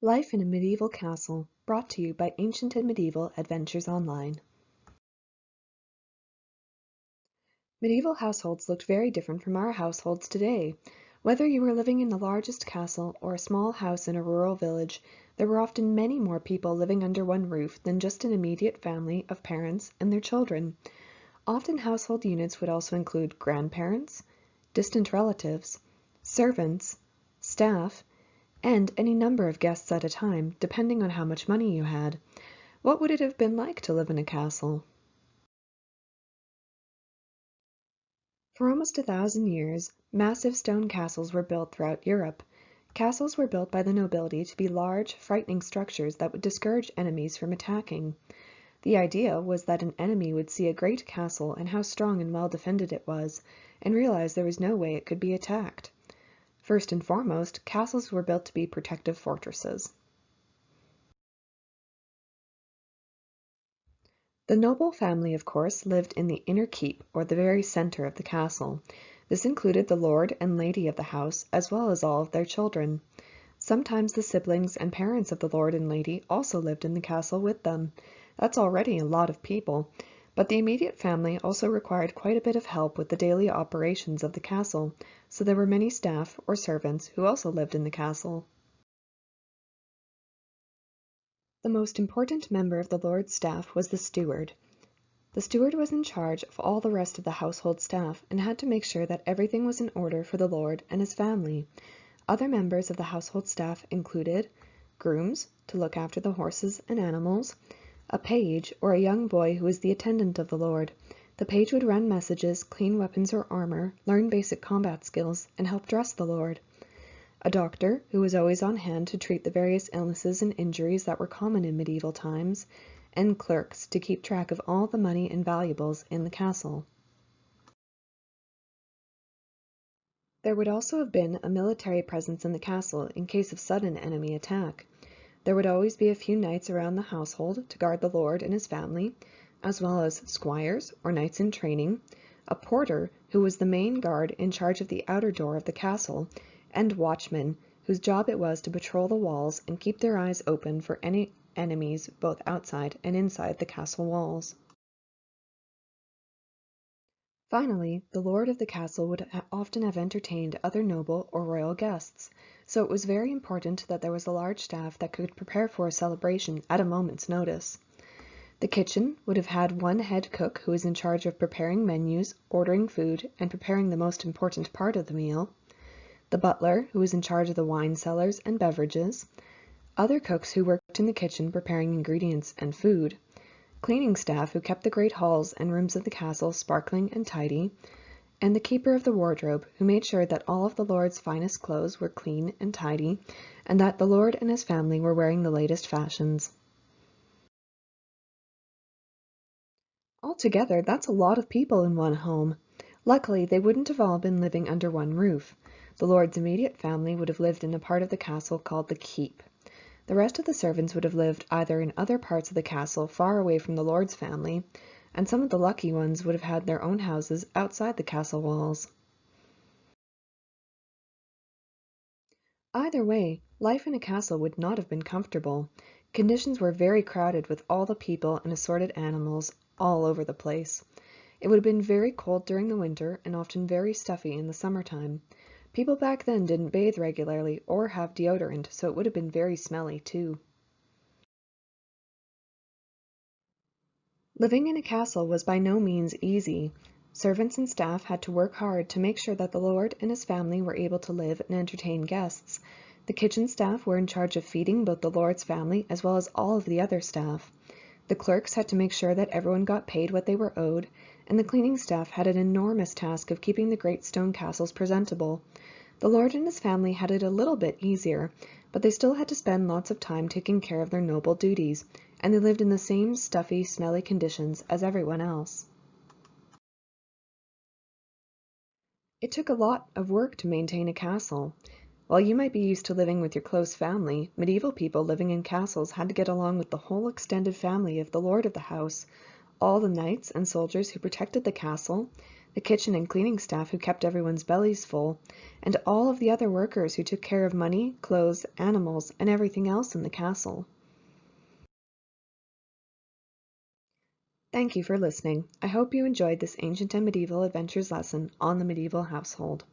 Life in a Medieval Castle, brought to you by Ancient and Medieval Adventures Online. Medieval households looked very different from our households today. Whether you were living in the largest castle or a small house in a rural village, there were often many more people living under one roof than just an immediate family of parents and their children. Often household units would also include grandparents, distant relatives, servants, staff, and any number of guests at a time, depending on how much money you had. What would it have been like to live in a castle? For almost 1,000 years, massive stone castles were built throughout Europe. Castles were built by the nobility to be large, frightening structures that would discourage enemies from attacking. The idea was that an enemy would see a great castle and how strong and well defended it was, and realize there was no way it could be attacked. First and foremost, castles were built to be protective fortresses. The noble family, of course, lived in the inner keep, or the very center of the castle. This included the lord and lady of the house, as well as all of their children. Sometimes the siblings and parents of the lord and lady also lived in the castle with them. That's already a lot of people, but the immediate family also required quite a bit of help with the daily operations of the castle, so there were many staff or servants who also lived in the castle. The most important member of the lord's staff was the steward. The steward was in charge of all the rest of the household staff and had to make sure that everything was in order for the lord and his family. Other members of the household staff included grooms to look after the horses and animals, a page or a young boy who was the attendant of the lord. The page would run messages, clean weapons or armor, learn basic combat skills, and help dress the lord. A doctor, who was always on hand to treat the various illnesses and injuries that were common in medieval times, and clerks to keep track of all the money and valuables in the castle. There would also have been a military presence in the castle in case of sudden enemy attack. There would always be a few knights around the household to guard the lord and his family, as well as squires or knights in training, a porter who was the main guard in charge of the outer door of the castle, and watchmen whose job it was to patrol the walls and keep their eyes open for any enemies both outside and inside the castle walls. Finally, the lord of the castle would often have entertained other noble or royal guests, so it was very important that there was a large staff that could prepare for a celebration at a moment's notice. The kitchen would have had one head cook who was in charge of preparing menus, ordering food, and preparing the most important part of the meal, the butler who was in charge of the wine cellars and beverages, other cooks who worked in the kitchen preparing ingredients and food, cleaning staff who kept the great halls and rooms of the castle sparkling and tidy, and the keeper of the wardrobe who made sure that all of the lord's finest clothes were clean and tidy, and that the lord and his family were wearing the latest fashions. Altogether, that's a lot of people in one home. Luckily, they wouldn't have all been living under one roof. The lord's immediate family would have lived in a part of the castle called the keep. The rest of the servants would have lived either in other parts of the castle far away from the lord's family, and some of the lucky ones would have had their own houses outside the castle walls. Either way, life in a castle would not have been comfortable. Conditions were very crowded with all the people and assorted animals all over the place. It would have been very cold during the winter and often very stuffy in the summertime. People back then didn't bathe regularly or have deodorant, so it would have been very smelly too. Living in a castle was by no means easy. Servants and staff had to work hard to make sure that the lord and his family were able to live and entertain guests. The kitchen staff were in charge of feeding both the lord's family as well as all of the other staff. The clerks had to make sure that everyone got paid what they were owed, and the cleaning staff had an enormous task of keeping the great stone castles presentable. The lord and his family had it a little bit easier, but they still had to spend lots of time taking care of their noble duties, and they lived in the same stuffy, smelly conditions as everyone else. It took a lot of work to maintain a castle. While you might be used to living with your close family, medieval people living in castles had to get along with the whole extended family of the lord of the house, all the knights and soldiers who protected the castle, the kitchen and cleaning staff who kept everyone's bellies full, and all of the other workers who took care of money, clothes, animals, and everything else in the castle. Thank you for listening. I hope you enjoyed this ancient and medieval adventures lesson on the medieval household.